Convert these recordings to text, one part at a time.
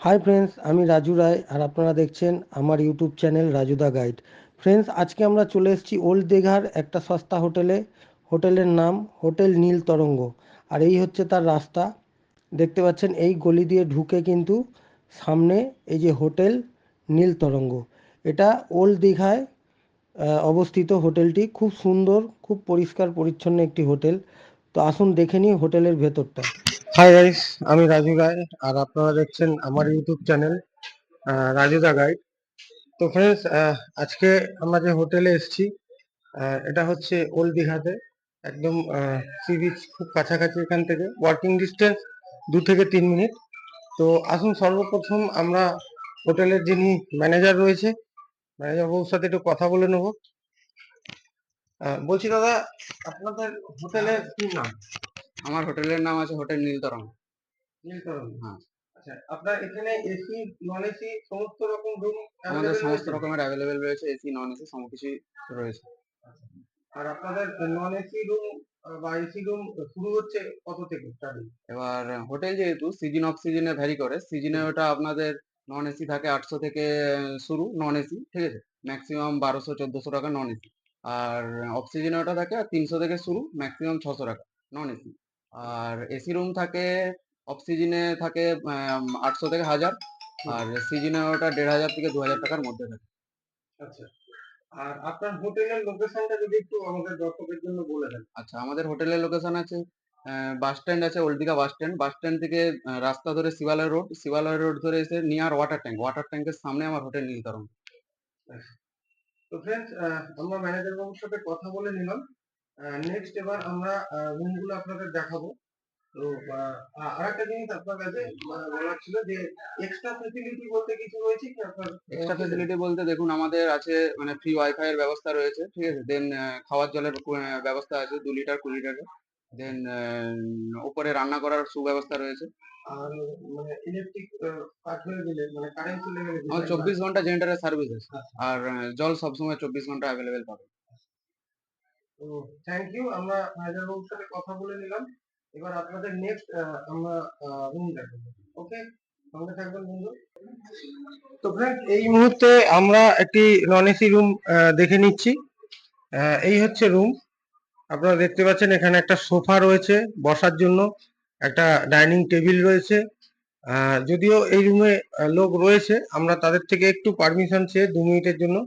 Hi friends, আমি রাজু রায় আর আপনারা দেখছেন আমার ইউটিউব চ্যানেল রাজু দা গাইড। ফ্রেন্ডস, আজকে আমরা চলে এসেছি ওল্ড দীঘার একটা সস্তা হোটেলে। হোটেলের নাম হোটেল নীল তরঙ্গ। আর এই হচ্ছে তার রাস্তা। দেখতে পাচ্ছেন এই গলি দিয়ে ঢুকে কিন্তু সামনে এই যে হোটেল নীল তরঙ্গ, এটা ওল্ড দীঘায় অবস্থিত। হোটেলটি খুব সুন্দর, খুব পরিষ্কার পরিচ্ছন্ন একটি হোটেল। তো আসুন দেখে নিই হোটেলের ভেতরটা। হাই গাইস, আমি রাজু রায় আর আপনারা দেখছেন আমার ইউটিউব চ্যানেল রাজু দা গাইড। তো ফ্রেন্ডস, আজকে আমরা যে হোটেলে এসেছি এটা হচ্ছে ওল্ড দীঘাতে, একদম সি বিচ খুব কাছাকাছি। এখান থেকে ওয়াকিং ডিস্টেন্স 2 থেকে 3 মিনিট। তো আসুন সর্বপ্রথম আমরা হোটেলের যিনি ম্যানেজার রয়েছে, ম্যানেজার বাবুর সাথে একটু কথা বলে নেবো। বলছি দাদা, আপনাদের হোটেলের কি নাম? আমার হোটেলের নাম আছে হোটেল নীলতরঙ্গ। নীলতরঙ্গ। হ্যাঁ, আচ্ছা, আপনার এখানে এসি নন এসি সমস্ত রকম রুম আমাদের অ্যাভেলেবেল সমস্ত রয়েছে? রকমের অ্যাভেলেবেল রয়েছে, এসি নন এসি কিছুই রয়েছে। আচ্ছা। আর আপনাদের নন এসি রুম বা এসি রুম শুরু হচ্ছে কত থেকে স্টার্টিং? এবার হোটেল যেহেতু সিজন অফ সিজনে ভ্যারি করে, সিজনে হুম। ওটা আপনাদের নন এসি থাকে 800 থেকে শুরু নন এসি, ঠিক আছে, ম্যাক্সিমাম 1200-1400 টাকা নন এসি। আর অফ সিজনে ওটা থাকে 300 থেকে শুরু, ম্যাক্সিমাম 600 টাকা নন এসি। আর এসি রুম থাকে অফ সিজনে থাকে 800 থেকে 1000, হুম। আর সিজনে ওটা 1500 থেকে 2000 টাকার মধ্যে থাকে। আচ্ছা। আর আপনার হোটেলের লোকেশনটা যদি একটু আমাদের দর্শকের জন্য বলে দেন। আচ্ছা, আমাদের হোটেলের লোকেশন আছে, বাস স্ট্যান্ড আছে, old Digha bus stand. Bus stand থেকে রাস্তা ধরে শিবালয় রোড, শিবালয় রোড ধরে এসে নিয়ার ওয়াটার ট্যাঙ্ক, ওয়াটার ট্যাঙ্কের সামনে আমার হোটেল নীলতরঙ্গ। আচ্ছা। তো ফ্রেন্ডস, আমরা ম্যানেজার বাবুর সাথে কথা বলে নিলাম। নেক্সট এবার আমরা রুমগুলো আপনাদের দেখাবো। তো আরেকটা জিনিস আপনার কাছে বলার ছিল যে এক্সট্রা ফেসিলিটি বলতে কিছু রয়েছে কি আপনার এক্সট্রা হোটেলে? ফেসিলিটি বলতে দেখুন, আমাদের আছে মানে ফ্রি ওয়াইফাই এর ব্যবস্থা রয়েছে, ঠিক আছে। দেন খাওয়ার জলের ব্যবস্থা আছে 2 লিটার 20 লিটারের। দেন উপরে রান্না করার সুব্যবস্থা রয়েছে। আর মানে ইলেকট্রিক কাট হয়ে গেলে মানে কারেন্ট চলে গেলে আমার যেটা 24 ঘন্টা জেনারেটরের সার্ভিস আছে। আচ্ছা। আর জল সবসময় 24 ঘন্টা অ্যাভেলেবেল পাবে। তো থ্যাংক ইউ, আমরা ম্যানেজার বাবুর সাথে কথা বলে নিলাম। এবার আপনাদের নেক্সট আমরা রুম দেখাবো। ওকে, সঙ্গে থাকবেন বন্ধু। তো ফ্রেন্ড, এই মুহূর্তে আমরা একটি নন এসি রুম দেখে নিচ্ছি। এই হচ্ছে রুম। আপনারা দেখতে পাচ্ছেন এখানে একটা সোফা রয়েছে বসার জন্য, একটা ডাইনিং টেবিল রয়েছে। যদিও এই রুমে লোক রয়েছে, আমরা তাদের থেকে একটু পারমিশন চেয়ে 2 মিনিটের জন্য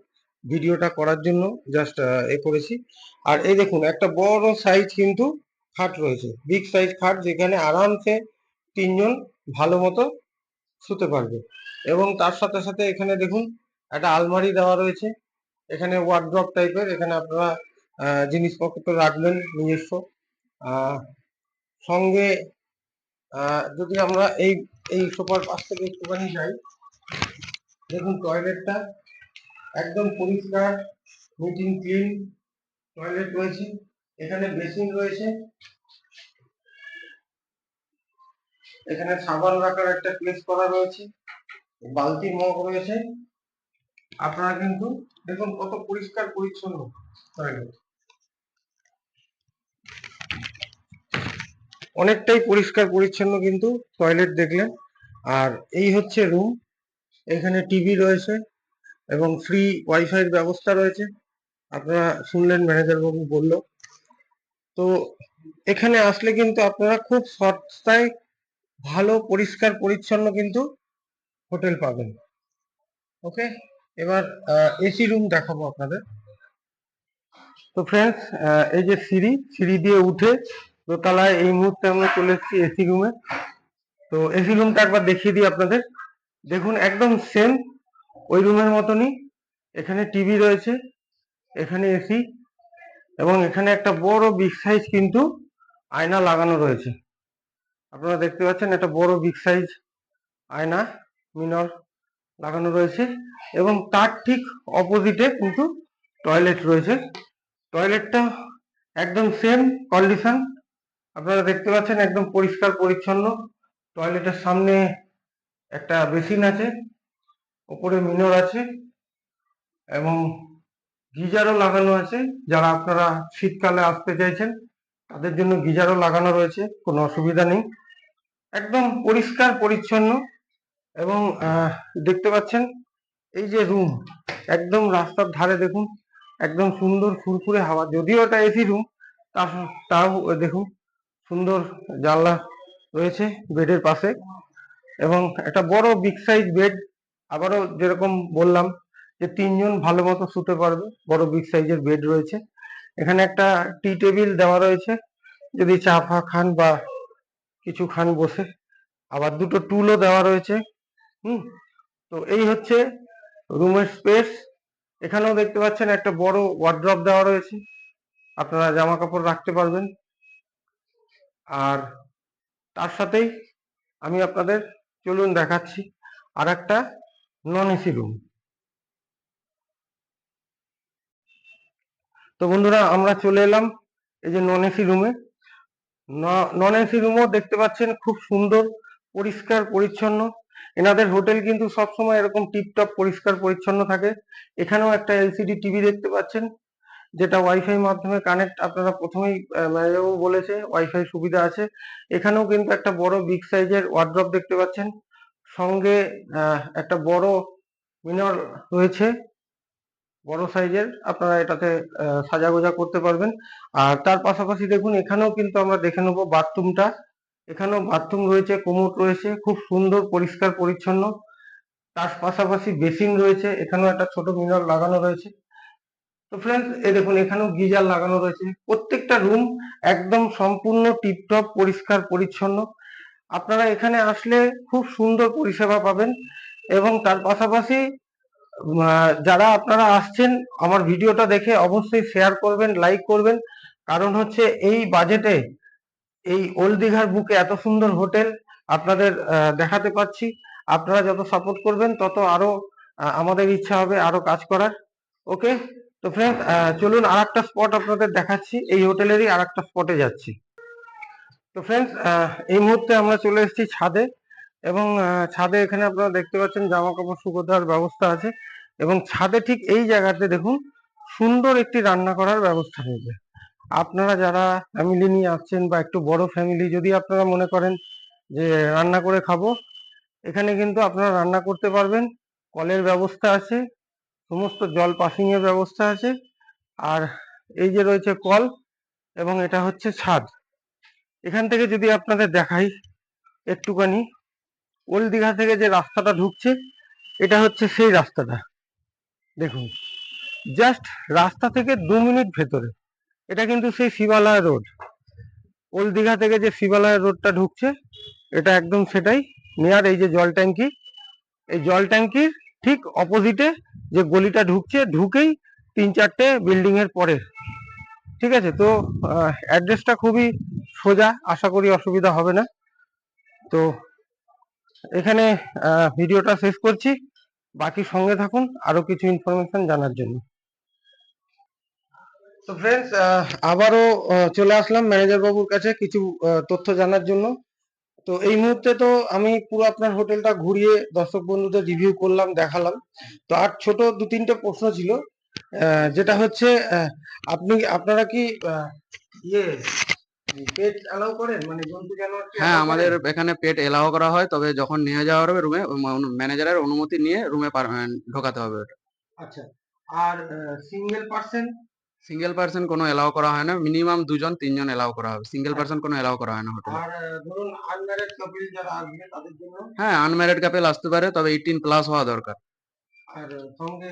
ভিডিওটা করার জন্য জাস্ট এ করেছি। আর এই দেখুন, একটা বড় সাইজ কিন্তু খাট রয়েছে, বিগ সাইজ খাট, যেখানে আরামসে 3 জন ভালো মতো শুতে পারবে। এবং তার সাথে সাথে এখানে দেখুন একটা আলমারি দেওয়া রয়েছে। এখানে ওয়ার্ড্রপ টাইপের, এখানে আপনারা জিনিসপত্র রাখবেন নিজস্ব। আহ, সঙ্গে যদি আমরা এই এই সোফার পাশ থেকে একটুখানি যাই, দেখুন টয়লেটটা একদম পরিষ্কার, নিট এন্ড ক্লিন টয়লেট রয়েছে। এখানে বেসিন রয়েছে, এখানে সাবান রাখার একটা প্লেস করা রয়েছে, বালতি মগ রয়েছে। আপনারা কিন্তু দেখুন কত পরিষ্কার পরিচ্ছন্ন টয়লেট, অনেকটাই পরিষ্কার পরিচ্ছন্ন কিন্তু টয়লেট দেখলেন। আর এই হচ্ছে রুম, এখানে টিভি রয়েছে এবং ফ্রি ওয়াইফাই এর ব্যবস্থা রয়েছে। আপনারা শুনলেন ম্যানেজার বাবু বললো। তো এখানে আসলে কিন্তু আপনারা খুব সস্তায় ভালো পরিষ্কার পরিচ্ছন্ন কিন্তু হোটেল পাবেন। ওকে, এবার এসি রুম দেখাবো আপনাদের। তো ফ্রেন্ডস, এই যে সিঁড়ি, সিঁড়ি দিয়ে উঠে দোতলায় এই মুহূর্তে আমরা চলে এসেছি এসি রুমে। তো এসি রুমটা একবার দেখিয়ে দিই আপনাদের। দেখুন একদম সেম ওই রুমের মতনই। এখানে টিভি রয়েছে, এখানে এসি, এবং এখানে একটা বড় বিগ সাইজ কিন্তু আয়না লাগানো রয়েছে। আপনারা দেখতে পাচ্ছেন একটা বড় বিগ সাইজ আয়না মিরর লাগানো রয়েছে। এবং তার ঠিক অপোজিটে কিন্তু টয়লেট রয়েছে। টয়লেটটা একদম সেম কন্ডিশন, আপনারা দেখতে পাচ্ছেন একদম পরিষ্কার পরিচ্ছন্ন। টয়লেটের সামনে একটা বেসিন আছে, উপরে মিরর আছে, এবং গিজারও লাগানো আছে। যারা আপনারা শীতকালে আসতে চাইছেন তাদের জন্য গিজারও লাগানো রয়েছে, কোনো অসুবিধা নেই। একদম পরিষ্কার পরিচ্ছন্ন এবং দেখতে পাচ্ছেন এই যে রুম, একদম রাস্তার ধারে দেখুন, একদম সুন্দর ফুরফুরে হাওয়া। যদিও এটা এসি রুম, তাও দেখুন সুন্দর জানলা রয়েছে বেডের পাশে, এবং একটা বড় বিগ সাইজ বেড। আবারও যেরকম বললাম যে 3 জন ভালো মতো শুতে পারবে, বড় বিগ সাইজের বেড রয়েছে। এখানে একটা টি টেবিল দেওয়া রয়েছে, যদি চা ফা খান বা কিছু খান বসে। আবার দুটো টুলও দেওয়া রয়েছে। হুম। তো এই হচ্ছে রুমের স্পেস। এখানেও দেখতে পাচ্ছেন একটা বড় ওয়ার্ড্রপ দেওয়া রয়েছে, আপনারা জামা কাপড় রাখতে পারবেন। আর তার সাথেই আমি আপনাদের চলুন দেখাচ্ছি আর একটা নন এসি রুম। তো বন্ধুরা, আমরা চলে এলাম এই যে নন এসি রুমে। নন এসি রুমও দেখতে পাচ্ছেন খুব সুন্দর, পরিষ্কার পরিচ্ছন্ন। এনাদের হোটেল কিন্তু সবসময় এরকম টিপটপ পরিষ্কার পরিচ্ছন্ন থাকে। এখানেও একটা এলসিডি টিভি দেখতে পাচ্ছেন, যেটা ওয়াইফাই মাধ্যমে কানেক্ট। আপনারা প্রথমেই ম্যানেজারবাবু বলেছে ওয়াইফাই সুবিধা আছে। এখানেও কিন্তু একটা বড় বিগ সাইজের ওয়ার্ড্রপ দেখতে পাচ্ছেন, সঙ্গে একটা বড় মিরর রয়েছে, বড় সাইজের। আপনারা এটাতে সাজাগোজা করতে পারবেন। আর তার পাশাপাশি দেখুন, এখানেও কিন্তু আমরা দেখে নেবো বাথরুমটা। এখানেও বাথরুম রয়েছে, কোমোড রয়েছে, খুব সুন্দর পরিষ্কার পরিচ্ছন্ন। তার পাশাপাশি বেসিন রয়েছে, এখানেও একটা ছোট মিরর লাগানো রয়েছে। তো ফ্রেন্ডস, এই দেখুন এখানেও গিজার লাগানো রয়েছে। প্রত্যেকটা রুম একদম সম্পূর্ণ টিপটপ পরিষ্কার পরিচ্ছন্ন। আপনারা এখানে আসলে খুব সুন্দর পরিষেবা পাবেন। এবং তার পাশাপাশি যারা আপনারা আসছেন, আমার ভিডিওটা দেখে অবশ্যই শেয়ার করবেন, লাইক করবেন। কারণ হচ্ছে এই বাজেটে এই ওল্ড দীঘার বুকে এত সুন্দর হোটেল আপনাদের দেখাতে পাচ্ছি। আপনারা যত সাপোর্ট করবেন তত আরো আমাদের ইচ্ছা হবে আরো কাজ করার। ওকে। তো ফ্রেন্ড, চলুন আর একটা স্পট আপনাদের দেখাচ্ছি, এই হোটেলেরই আর একটা স্পটে যাচ্ছি। তো ফ্রেন্ডস, এই মুহূর্তে আমরা চলে এসেছি ছাদে। এবং ছাদে এখানে আপনারা দেখতে পাচ্ছেন জামা কাপড় শুকো দেওয়ার ব্যবস্থা আছে। এবং ছাদে ঠিক এই জায়গাতে দেখুন সুন্দর একটি রান্না করার ব্যবস্থা রয়েছে। আপনারা যারা ফ্যামিলি নিয়ে আসছেন বা একটু বড় ফ্যামিলি, যদি আপনারা মনে করেন যে রান্না করে খাবো, এখানে কিন্তু আপনারা রান্না করতে পারবেন। কলের ব্যবস্থা আছে, সমস্ত জল পাসিং এর ব্যবস্থা আছে। আর এই যে রয়েছে কল, এবং এটা হচ্ছে ছাদ। এখান থেকে যদি আপনাদের দেখাই একটুখানি, ওল্ড দীঘা থেকে যে রাস্তাটা ঢুকছে, এটা হচ্ছে সেই রাস্তাটা। দেখুন, জাস্ট রাস্তা থেকে 2 মিনিট ভেতরে। এটা কিন্তু সেই শিবালয় রোড। ওল্ড দীঘা থেকে যে শিবালয় রোডটা ঢুকছে, এটা একদম সেটাই। নিয়ার এই যে জল ট্যাঙ্কি, এই জল ট্যাঙ্কির ঠিক অপোজিটে যে গলিটা ঢুকছে, ঢুকেই 3-4টে বিল্ডিং এর পরে। ঠিক আছে। তো অ্যাড্রেসটা খুবই সোজা, আশা করি অসুবিধা হবে না। তো এখানে ভিডিওটা শেষ করছি। বাকি সঙ্গে থাকুন আরো কিছু ইনফরমেশন জানার জন্য। তো ফ্রেন্ডস, আবারও চলে আসলাম ম্যানেজার বাবুর কাছে কিছু তথ্য জানার জন্য। তো এই মুহূর্তে তো আমি পুরো আপনার হোটেলটা ঘুরিয়ে দর্শক বন্ধুদের রিভিউ করলাম, দেখালাম। তো আর ছোট 2-3টে প্রশ্ন ছিল, যেটা হচ্ছে আপনারা কি ইয়ে পেট অ্যালাউ করেন, মানে জন্তু জানোয়ার কি হ্যাঁ, অ্যালাউ আমাদের করেন? এখানে পেট এলাও করা হয়, তবে যখন নিয়ে যাওয়া হবে রুমে ম্যানেজারের অনুমতি নিয়ে রুমে ঢোকাতে হবে ওটা। আচ্ছা। আর সিঙ্গেল পার্সন? সিঙ্গেল পার্সন কোনো এলাও করা হয় না, মিনিমাম 2-3 জন এলাও করা হবে, সিঙ্গেল আচ্ছা। পার্সন কোনো এলাও করা হয় না হোটেলে। আর ধরুন আনম্যারেড কাপল যারা আসবে তাদের জন্য? হ্যাঁ, আনম্যারিড কাপেল আসতে পারে, তবে 18+ হওয়া দরকার। আর সঙ্গে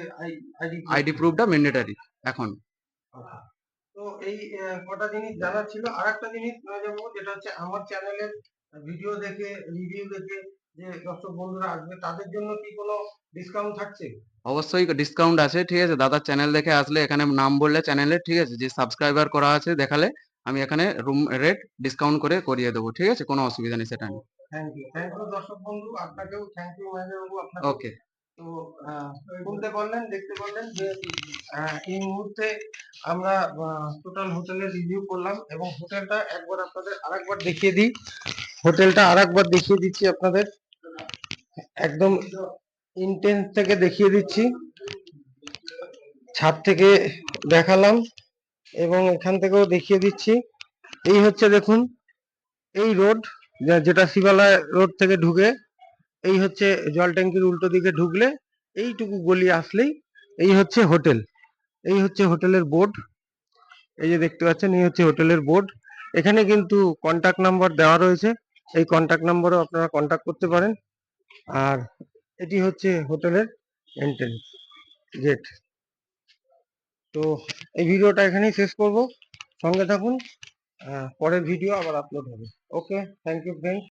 আইডি প্রুফ? আইডি প্রুফটা ম্যান্ডেটরি এখন। আচ্ছা। তো এই কটা জিনিস জানার ছিল। আরেকটা জিনিস যাবো, যেটা হচ্ছে আমার চ্যানেলের ভিডিও দেখে, রিভিউ দেখে যে দর্শক বন্ধুরা আসবে, তাদের জন্য কি কোনো ডিসকাউন্ট থাকছে? অবশ্যই ডিসকাউন্ট আছে, ঠিক আছে। দাদার চ্যানেল দেখে আসলে, এখানে নাম বললে চ্যানেলের, ঠিক আছে, যে সাবস্ক্রাইবার করা আছে দেখালে আমি এখানে রুম রেট ডিসকাউন্ট করে করিয়ে দেবো, ঠিক আছে, কোনো অসুবিধা নেই সেটা নিয়ে। থ্যাংক ইউ দর্শক বন্ধু, আপনাকেও থ্যাংক ইউ ম্যানেজার বাবু, আপনাকেও। ওকে। তো শুনতে পারলেন, দেখতে পারলেন যে এই মুহূর্তে আমরা টোটাল হোটেলের রিভিউ করলাম, এবং হোটেলটা একবার আপনাদের আরেকবার দেখিয়ে দিই। হোটেলটা আরেকবার দেখিয়ে দিচ্ছি আপনাদের, একদম ইন্টেন্স থেকে দেখিয়ে দিচ্ছি। ছাদ থেকে দেখালাম এবং এখান থেকেও দেখিয়ে দিচ্ছি। এই হচ্ছে দেখুন এই রোড, যেটা শিবালয় রোড থেকে ঢুকে এই হচ্ছে জল ট্যাঙ্কির উল্টো দিকে ঢুকলে এইটুকু গলি আসলেই এই হচ্ছে হোটেল। এই হচ্ছে হোটেলের বোর্ড, এই যে দেখতে পাচ্ছেন এই হচ্ছে হোটেলের বোর্ড। এখানে কিন্তু কন্টাক্ট নাম্বার দেওয়া রয়েছে, এই কন্টাক্ট নাম্বারেও আপনারা কন্টাক্ট করতে পারেন। আর এটি হচ্ছে হোটেলের এন্ট্রেন্স গেট। তো এই ভিডিওটা এখানেই শেষ করব, সঙ্গে থাকুন, পরের ভিডিও আবার আপলোড হবে। ওকে, থ্যাংক ইউ ফ্রেন্ডস।